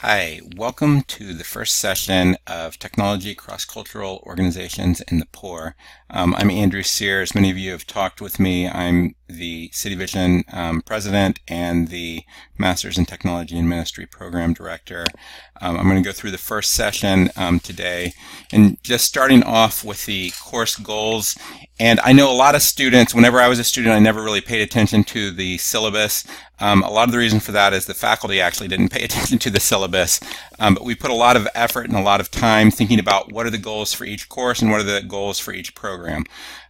Hi, welcome to the first session of Technology Cross-Cultural Organizations in the Poor. I'm Andrew Sears. Many of you have talked with me. I'm the City Vision President and the Masters in Technology and Ministry Program Director. I'm going to go through the first session today, and just starting off with the course goals. And I know a lot of students, whenever I was a student, I never really paid attention to the syllabus. A lot of the reason for that is the faculty actually didn't pay attention to the syllabus, but we put a lot of effort and a lot of time thinking about what are the goals for each course and what are the goals for each program.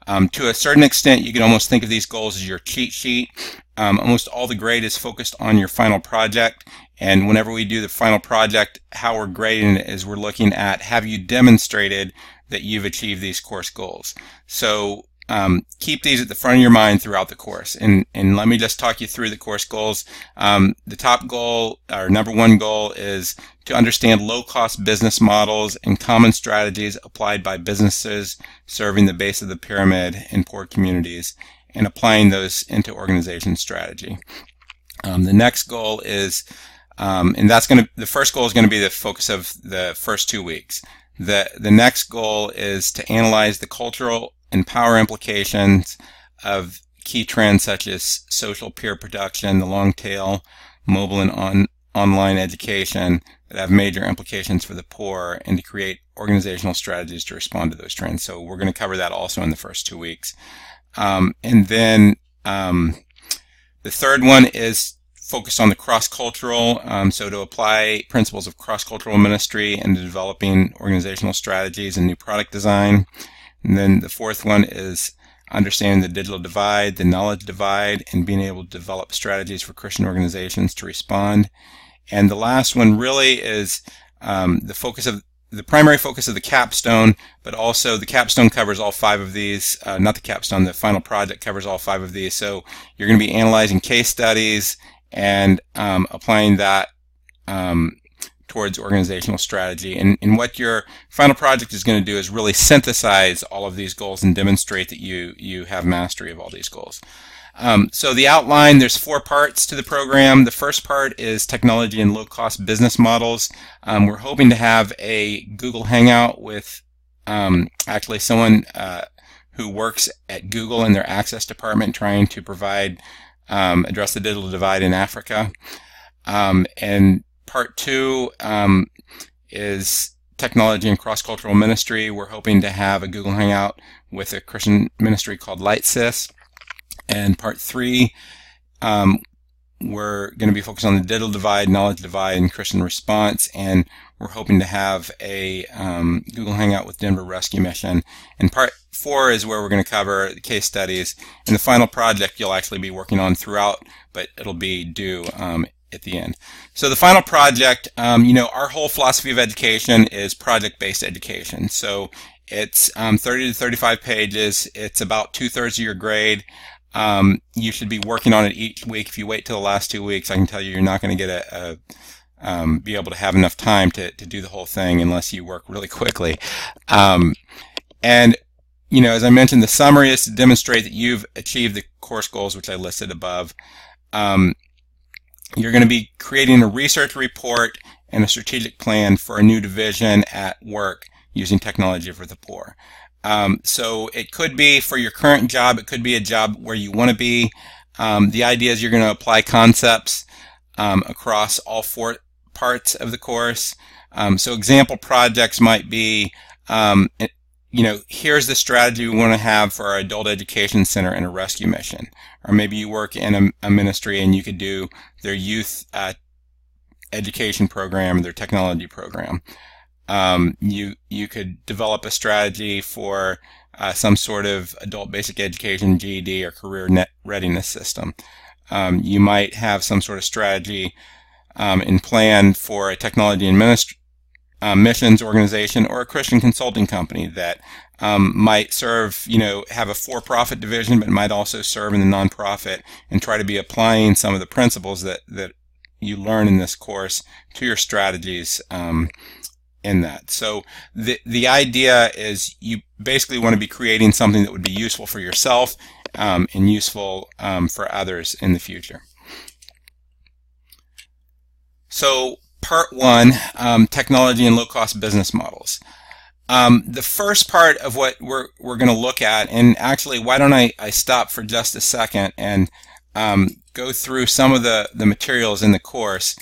To a certain extent, you can almost think of these goals as your cheat sheet. Almost all the grade is focused on your final project, and whenever we do the final project, how we're grading it is we're looking at, have you demonstrated that you've achieved these course goals? So keep these at the front of your mind throughout the course. And let me just talk you through the course goals. The top goal, or number one goal, is to understand low-cost business models and common strategies applied by businesses serving the base of the pyramid in poor communities and applying those into organization strategy. The next goal is, the first goal is going to be the focus of the first 2 weeks. The next goal is to analyze the cultural and power implications of key trends such as social peer production, the long tail, mobile and online education that have major implications for the poor, and to create organizational strategies to respond to those trends. So we're going to cover that also in the first 2 weeks. And then the third one is focused on the cross-cultural, so to apply principles of cross-cultural ministry into developing organizational strategies and new product design. And then the fourth one is understanding the digital divide, the knowledge divide, and being able to develop strategies for Christian organizations to respond. And the last one really is the primary focus of the capstone, but also the capstone covers all 5 of these. Not the capstone, the final project covers all 5 of these. So you're going to be analyzing case studies and applying that towards organizational strategy. And what your final project is going to do is really synthesize all of these goals and demonstrate that you have mastery of all these goals. So the outline, there's 4 parts to the program. The first part is technology and low-cost business models. We're hoping to have a Google Hangout with actually someone who works at Google in their access department trying to provide address the digital divide in Africa. And Part 2 is technology and cross-cultural ministry. We're hoping to have a Google Hangout with a Christian ministry called LightSys. And Part 3, we're going to be focused on the digital divide, knowledge divide, and Christian response. And we're hoping to have a Google Hangout with Denver Rescue Mission. And Part 4 is where we're going to cover the case studies. And the final project you'll actually be working on throughout, but it'll be due at the end. So the final project, our whole philosophy of education is project-based education. So it's 30 to 35 pages. It's about 2/3 of your grade. You should be working on it each week. If you wait till the last 2 weeks, I can tell you're not going to get be able to have enough time to do the whole thing unless you work really quickly. And as I mentioned, the summary is to demonstrate that you've achieved the course goals, which I listed above. You're going to be creating a research report and a strategic plan for a new division at work using technology for the poor. So it could be for your current job. It could be a job where you want to be. The idea is you're going to apply concepts across all 4 parts of the course. So example projects might be, here's the strategy we want to have for our adult education center and a rescue mission. Or maybe you work in a ministry and you could do their youth education program, their technology program. You could develop a strategy for some sort of adult basic education, GED, or career readiness system. You might have some sort of strategy and plan for a technology and missions organization or a Christian consulting company that might serve, have a for-profit division, but might also serve in the nonprofit and try to be applying some of the principles that you learn in this course to your strategies in that. So the idea is you basically want to be creating something that would be useful for yourself and useful for others in the future. So Part 1, Technology and Low-Cost Business Models. The first part of what we're going to look at, and actually why don't I stop for just a second and go through some of the materials in the course.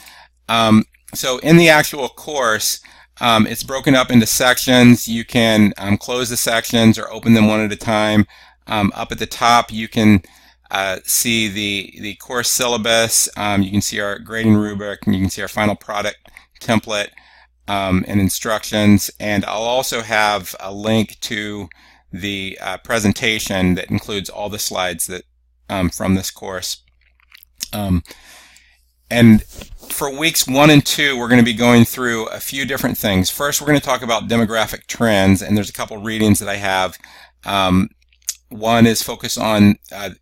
So in the actual course, it's broken up into sections. You can close the sections or open them one at a time. Up at the top, you can see the course syllabus. You can see our grading rubric, and you can see our final product template and instructions. And I'll also have a link to the presentation that includes all the slides that from this course. And for weeks 1 and 2, we're going to be going through a few different things. First, we're going to talk about demographic trends, and there's a couple readings that I have. One is focused on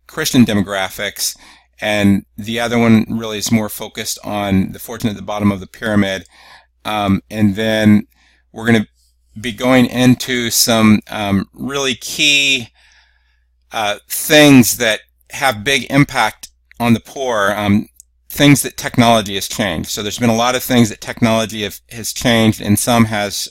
Christian demographics, and the other one really is more focused on the fortune at the bottom of the pyramid. And then we're going to be going into some really key things that have big impact on the poor, things that technology has changed. So there's been a lot of things that technology has changed, and some has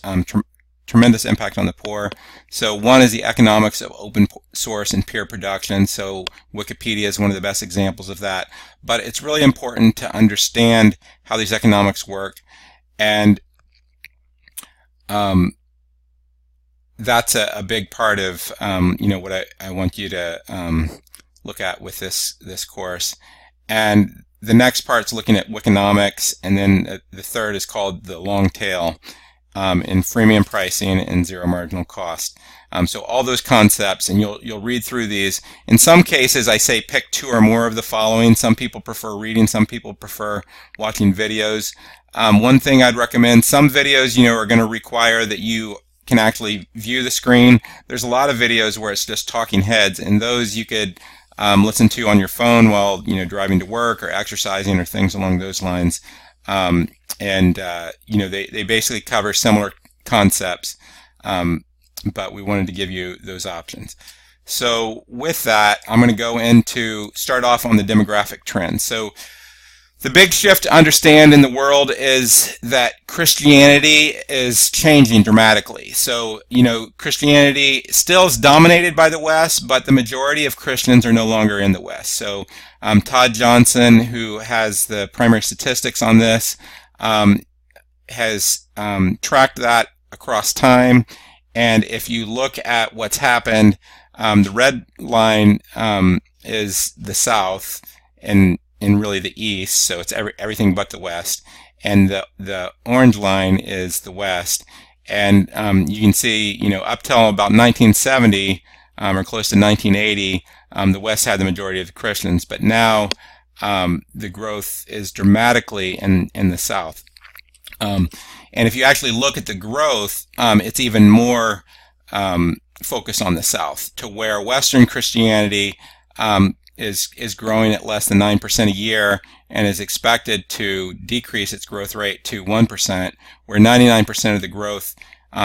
tremendous impact on the poor. So one is the economics of open source and peer production. So Wikipedia is one of the best examples of that. But it's really important to understand how these economics work, and that's a big part of what I want you to look at with this course. And the next part's looking at Wikinomics, and then the third is called the long tail in freemium pricing and zero marginal cost. So all those concepts, and you'll read through these. In some cases, I say pick 2 or more of the following. Some people prefer reading, some people prefer watching videos. One thing I'd recommend, some videos are going to require that you can actually view the screen. There's a lot of videos where it's just talking heads, and those you could listen to on your phone while driving to work or exercising or things along those lines. They basically cover similar concepts, but we wanted to give you those options. So with that, I'm going to start off on the demographic trends. So the big shift to understand in the world is that Christianity is changing dramatically. So, Christianity still is dominated by the West, but the majority of Christians are no longer in the West. So, Todd Johnson, who has the primary statistics on this, has tracked that across time. And if you look at what's happened, the red line is the South, and in really the East, so it's everything but the West, and the orange line is the West. And you can see, up till about 1970 or close to 1980, the West had the majority of the Christians, but now the growth is dramatically in the South. And if you actually look at the growth, it's even more focused on the South, to where Western Christianity is growing at less than 9% a year and is expected to decrease its growth rate to 1%, where 99% of the growth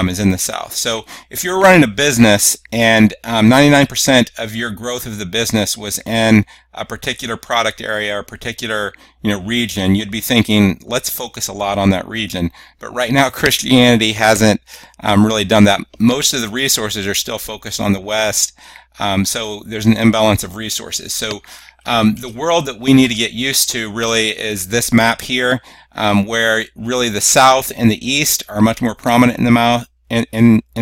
is in the South. So if you're running a business and 99% of your growth of the business was in a particular product area or particular region, you'd be thinking, let's focus a lot on that region. But right now, Christianity hasn't really done that. Most of the resources are still focused on the West. So there's an imbalance of resources. So the world that we need to get used to really is this map here, where really the South and the East are much more prominent in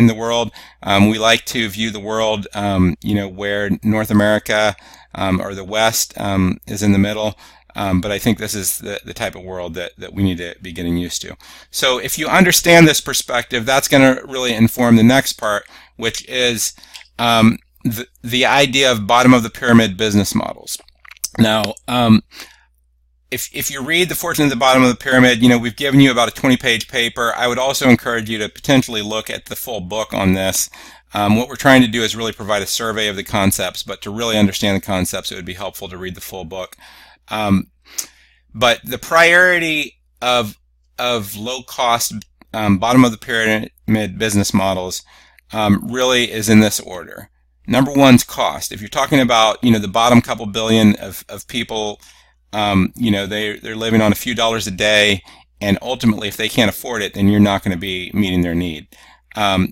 the world. We like to view the world, where North America or the West is in the middle. But I think this is the type of world that we need to be getting used to. So if you understand this perspective, that's going to really inform the next part, which is the idea of bottom of the pyramid business models. Now, if you read The Fortune at the Bottom of the Pyramid, we've given you about a 20-page paper. I would also encourage you to potentially look at the full book on this. What we're trying to do is really provide a survey of the concepts, but to really understand the concepts, it would be helpful to read the full book. But the priority of low-cost bottom of the pyramid business models really is in this order. Number one's cost. If you're talking about, the bottom couple billion of people, they're living on a few dollars a day, and ultimately, if they can't afford it, then you're not going to be meeting their need.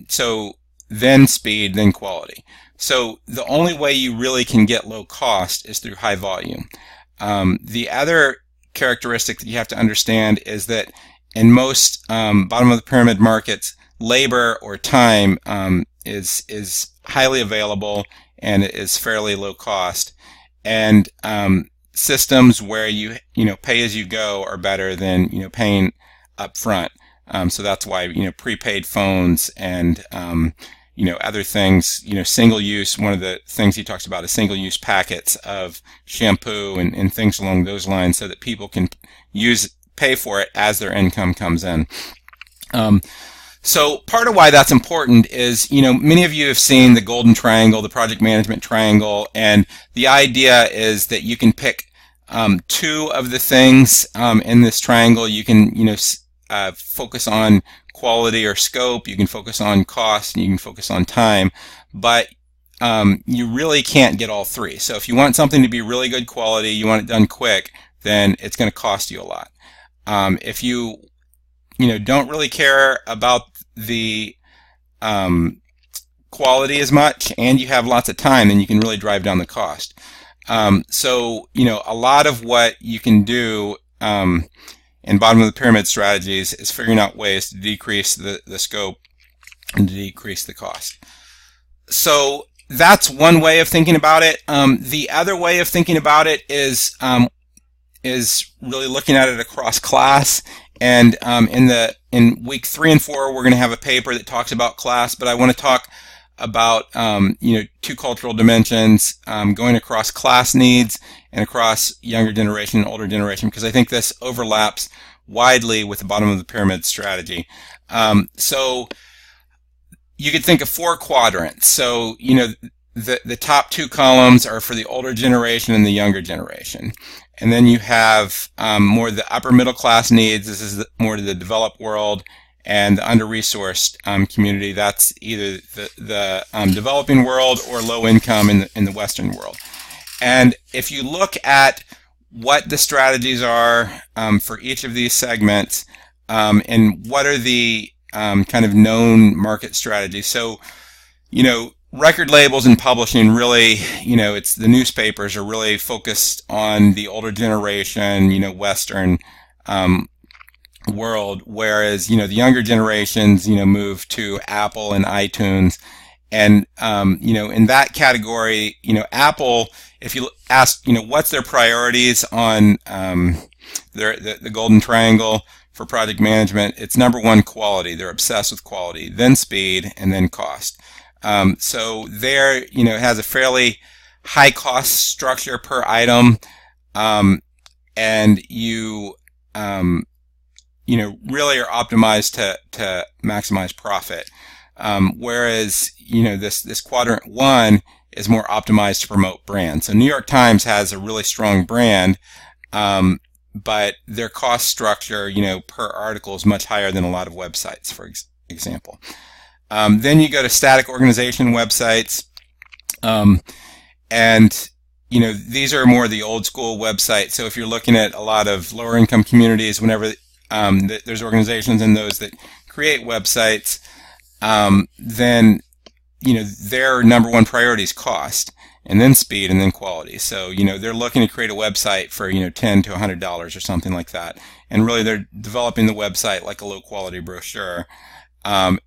So then speed, then quality. So the only way you really can get low cost is through high volume. The other characteristic that you have to understand is that in most bottom of the pyramid markets, labor or time is highly available and is fairly low cost. And systems where you pay as you go are better than paying up front. So that's why prepaid phones and other things, single use. One of the things he talks about is single use packets of shampoo and things along those lines, so that people can pay for it as their income comes in. So part of why that's important is, many of you have seen the golden triangle, the project management triangle, and the idea is that you can pick two of the things in this triangle. You can, focus on quality or scope, you can focus on cost, and you can focus on time, but you really can't get all three. So if you want something to be really good quality, you want it done quick, then it's going to cost you a lot. If you don't really care about the quality as much, and you have lots of time, then you can really drive down the cost. So a lot of what you can do in bottom of the pyramid strategies is figuring out ways to decrease the scope and to decrease the cost. So that's one way of thinking about it. The other way of thinking about it is really looking at it across class. And in week 3 and 4, we're going to have a paper that talks about class, but I want to talk about two cultural dimensions going across class needs and across younger generation and older generation, because I think this overlaps widely with the bottom of the pyramid strategy. So you could think of 4 quadrants. So the top 2 columns are for the older generation and the younger generation. And then you have more of the upper middle class needs. This is more to the developed world, and the under-resourced community. That's either the developing world or low income in the Western world. And if you look at what the strategies are for each of these segments, and what are the kind of known market strategies. So, record labels and publishing really, it's the newspapers are really focused on the older generation, Western world, whereas, the younger generations, move to Apple and iTunes. And, in that category, Apple, if you ask, what's their priorities on the golden triangle for project management, it's number 1, quality. They're obsessed with quality, then speed, and then cost. So there, it has a fairly high cost structure per item, and you really are optimized to maximize profit. Whereas, this quadrant 1 is more optimized to promote brand. So New York Times has a really strong brand, but their cost structure, per article is much higher than a lot of websites, for example. Then you go to static organization websites, and these are more the old school websites. So if you're looking at a lot of lower income communities, whenever there's organizations in those that create websites, then their number 1 priority is cost, and then speed, and then quality. So they're looking to create a website for $10 to $100 or something like that, and really they're developing the website like a low quality brochure. But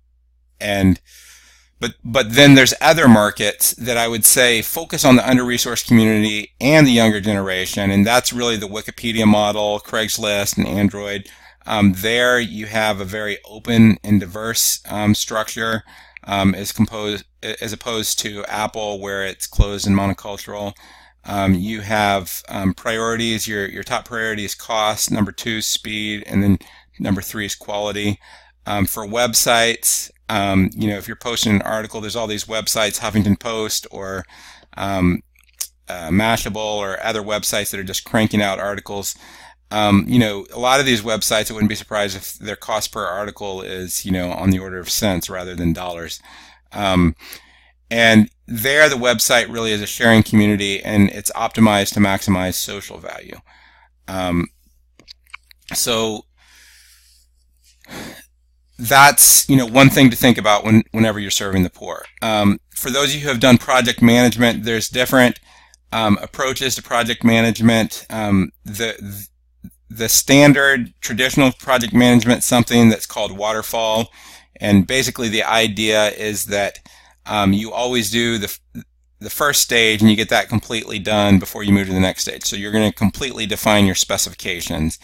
then there's other markets that I would say focus on the under-resourced community and the younger generation, and that's really the Wikipedia model, Craigslist, and Android. There you have a very open and diverse structure as opposed to Apple, where it's closed and monocultural. You have priorities. Your top priority is cost, number 2 is speed, and then number 3 is quality. For websites, if you're posting an article, there's all these websites, Huffington Post or Mashable or other websites that are just cranking out articles. A lot of these websites, I wouldn't be surprised if their cost per article is, on the order of cents rather than dollars. And there, the website really is a sharing community, and it's optimized to maximize social value. So that's one thing to think about whenever you're serving the poor. For those of you who have done project management, there's different approaches to project management. The standard traditional project management, something that's called waterfall, and basically the idea is that you always do the first stage and you get that completely done before you move to the next stage. So you're going to completely define your specifications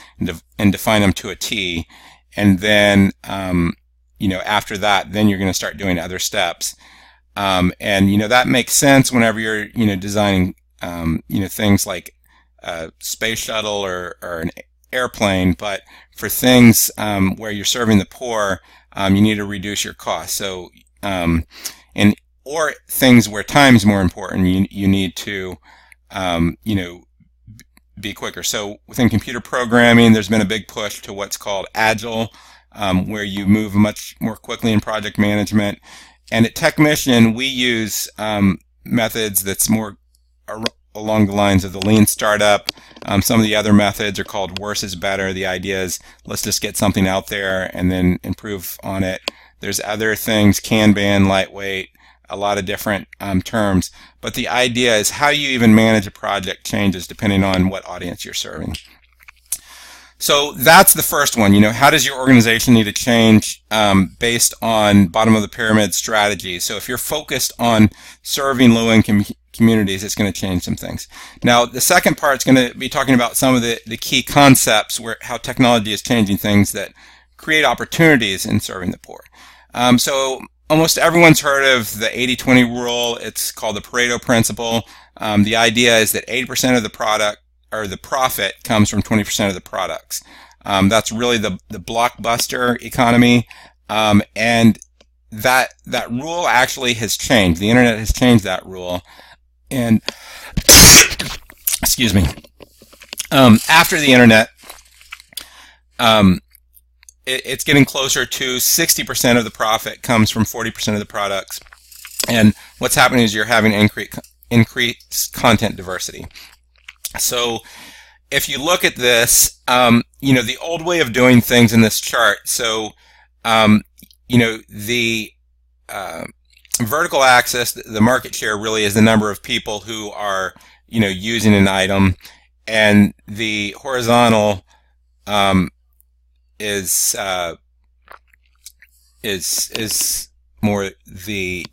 and define them to a T, and then after that, then you're going to start doing other steps. And that makes sense whenever you're designing things like a space shuttle or an airplane, but for things where you're serving the poor, you need to reduce your costs. So or things where time's more important, you need to be quicker. So within computer programming, there's been a big push to what's called agile, where you move much more quickly in project management. And at TechMission, we use methods that's more along the lines of the lean startup. Some of the other methods are called worse is better. The idea is let's just get something out there and then improve on it. There's other things, Kanban, lightweight, a lot of different terms. But the idea is how you even manage a project changes depending on what audience you're serving. So that's the first one. How does your organization need to change based on bottom of the pyramid strategy? So if you're focused on serving low-income communities, it's going to change some things. Now, the second part is going to be talking about some of the key concepts how technology is changing things that create opportunities in serving the poor. So almost everyone's heard of the 80-20 rule. It's called the Pareto principle. The idea is that 80% of the product or the profit comes from 20% of the products. That's really the blockbuster economy, and that rule actually has changed. The internet has changed that rule, and excuse me. After the internet, it's getting closer to 60% of the profit comes from 40% of the products, and what's happening is you're having increased content diversity. So if you look at this, the old way of doing things in this chart, so, the vertical axis, the market share really is the number of people who are, using an item, and the horizontal, is more the,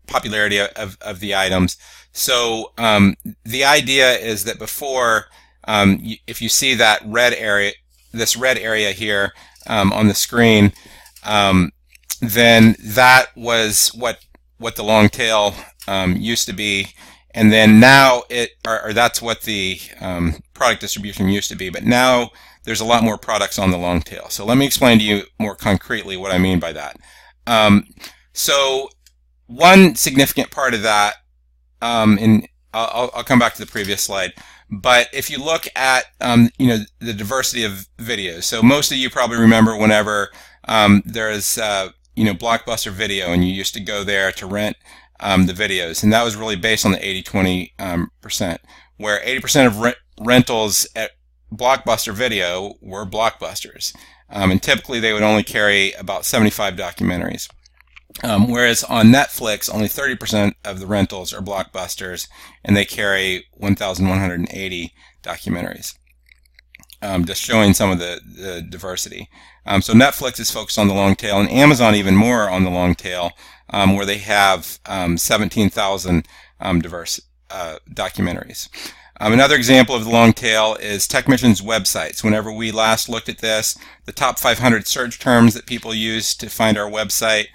popularity of the items. So the idea is that before, if you see that red area, this red area here on the screen, then that was what the long tail used to be, and then now that's what the product distribution used to be. But now there's a lot more products on the long tail. So let me explain to you more concretely what I mean by that. So one significant part of that, and I'll come back to the previous slide, but if you look at the diversity of videos, so most of you probably remember whenever there is Blockbuster Video, and you used to go there to rent the videos, and that was really based on the 80-20%, where 80% of rentals at Blockbuster Video were blockbusters, and typically they would only carry about 75 documentaries. Whereas on Netflix, only 30% of the rentals are blockbusters, and they carry 1,180 documentaries. Just showing some of the diversity. So Netflix is focused on the long tail, and Amazon even more on the long tail, where they have 17,000 diverse documentaries. Another example of the long tail is TechMission's websites. Whenever we last looked at this, the top 500 search terms that people use to find our website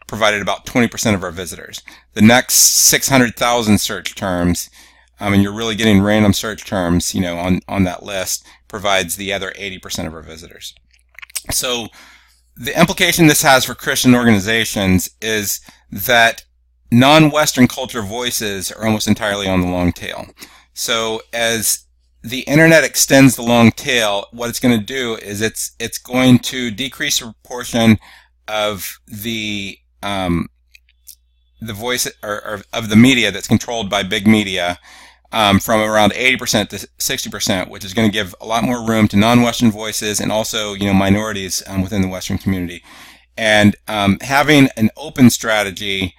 provided about 20% of our visitors. The next 600,000 search terms, and you're really getting random search terms, on that list, provides the other 80% of our visitors. So the implication this has for Christian organizations is that non-Western culture voices are almost entirely on the long tail. So as the internet extends the long tail, what it's going to do is it's going to decrease the proportion of the voice or of the media that's controlled by big media, from around 80% to 60%, which is going to give a lot more room to non-Western voices and also, minorities within the Western community. And having an open strategy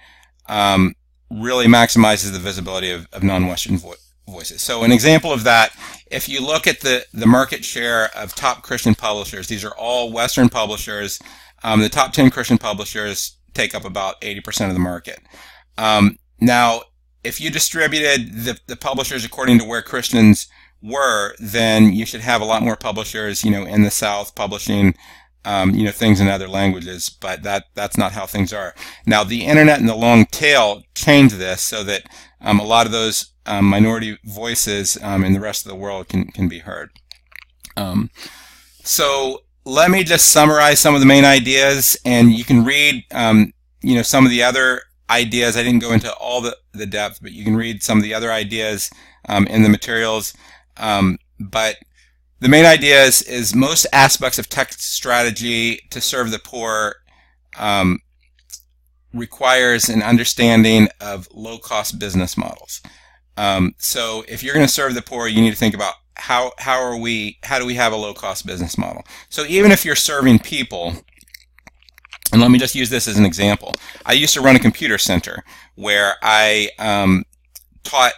really maximizes the visibility of non-Western voices. So an example of that, if you look at the market share of top Christian publishers, these are all Western publishers. The top 10 Christian publishers take up about 80% of the market. Now, if you distributed the publishers according to where Christians were, then you should have a lot more publishers, in the South publishing, things in other languages, but that's not how things are. Now, the internet and the long tail change this so that a lot of those minority voices in the rest of the world can be heard. So let me just summarize some of the main ideas, and you can read, some of the other ideas. I didn't go into all the depth, but you can read some of the other ideas in the materials. But the main idea is most aspects of tech strategy to serve the poor requires an understanding of low-cost business models. So if you're going to serve the poor, you need to think about how do we have a low-cost business model. So even if you're serving people, and let me just use this as an example. I used to run a computer center where I taught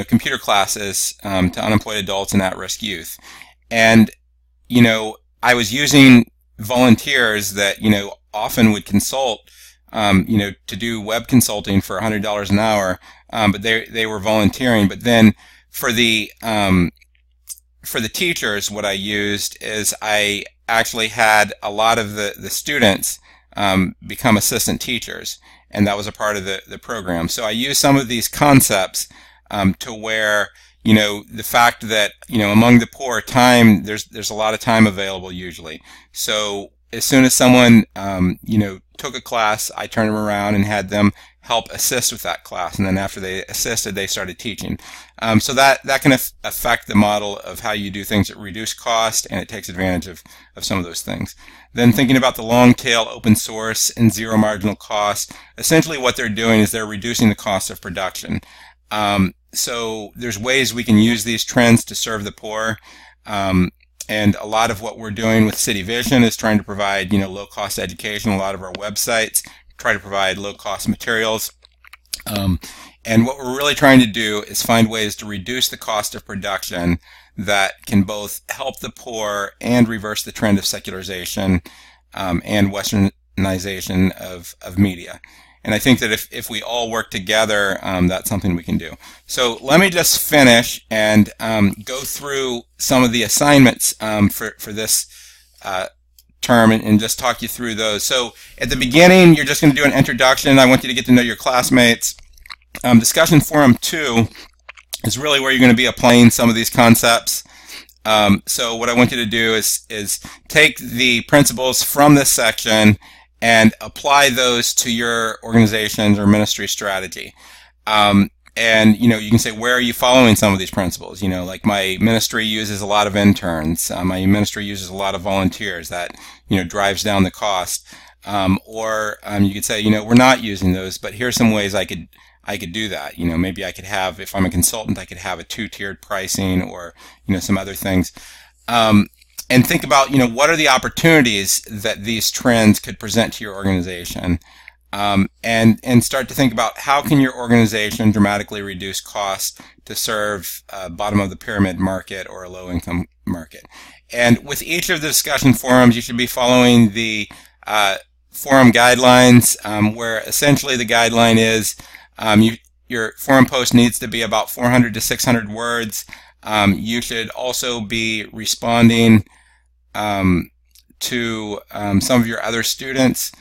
computer classes to unemployed adults and at-risk youth. And, I was using volunteers that, often would consult, to do web consulting for $100 an hour, but they were volunteering. But then for the teachers, what I used is I actually had a lot of the students become assistant teachers, and that was a part of the program. So I used some of these concepts to where, the fact that, among the poor, time, there's a lot of time available usually. So as soon as someone, took a class, I turned them around and had them help assist with that class. And then after they assisted, they started teaching. So that can affect the model of how you do things at reduced cost, and it takes advantage of some of those things. Then thinking about the long tail, open source, and zero marginal cost, essentially what they're doing is they're reducing the cost of production. So there's ways we can use these trends to serve the poor. And a lot of what we're doing with City Vision is trying to provide, low-cost education. A lot of our websites try to provide low-cost materials. And what we're really trying to do is find ways to reduce the cost of production that can both help the poor and reverse the trend of secularization and westernization of media. And I think that if we all work together, that's something we can do. So let me just finish and go through some of the assignments for this term and just talk you through those. So at the beginning, you're just going to do an introduction. I want you to get to know your classmates. Discussion Forum 2 is really where you're going to be applying some of these concepts. So what I want you to do is take the principles from this section and apply those to your organization's or ministry strategy. And, you can say, where are you following some of these principles? Like my ministry uses a lot of interns. My ministry uses a lot of volunteers. That, drives down the cost. Or you could say, we're not using those, but here's some ways I could do that. Maybe I could have, if I'm a consultant, I could have a 2-tiered pricing or, some other things. And think about, what are the opportunities that these trends could present to your organization, and start to think about how can your organization dramatically reduce costs to serve a bottom of the pyramid market or a low income market. And with each of the discussion forums, you should be following the forum guidelines, where essentially the guideline is your forum post needs to be about 400 to 600 words. You should also be responding to some of your other students.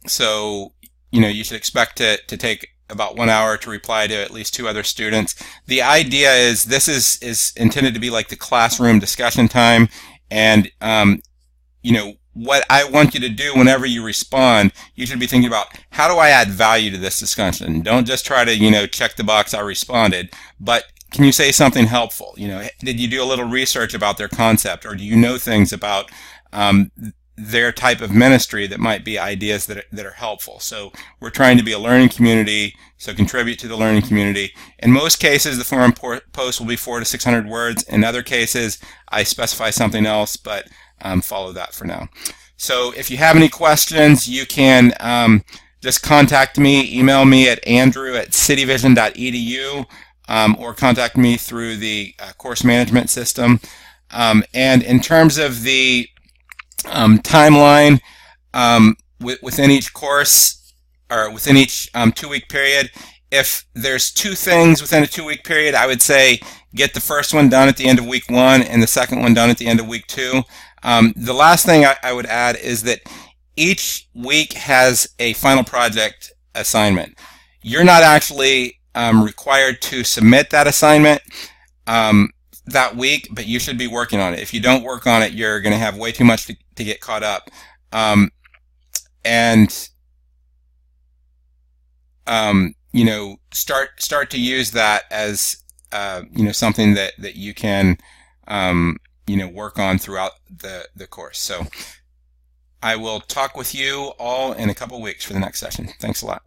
So, you should expect to take about 1 hour to reply to at least 2 other students. The idea is this is intended to be like the classroom discussion time. And, what I want you to do whenever you respond, you should be thinking about, how do I add value to this discussion? Don't just try to, check the box, I responded, but can you say something helpful? Did you do a little research about their concept, or do you know things about their type of ministry that might be ideas that are helpful. So we're trying to be a learning community, so contribute to the learning community. In most cases, the forum post will be 400 to 600 words. In other cases, I specify something else, but follow that for now. So if you have any questions, you can just contact me, email me at andrew@cityvision.edu, or contact me through the course management system. And in terms of the timeline, within each course, or within each 2-week period, if there's 2 things within a 2-week period, I would say get the first one done at the end of week 1 and the second one done at the end of week 2. The last thing I would add is that each week has a final project assignment. You're not actually required to submit that assignment that week, but you should be working on it. If you don't work on it, you're going to have way too much to get caught up. You know, start to use that as you know, something that you can you know, work on throughout the course. So I will talk with you all in a couple weeks for the next session. Thanks a lot.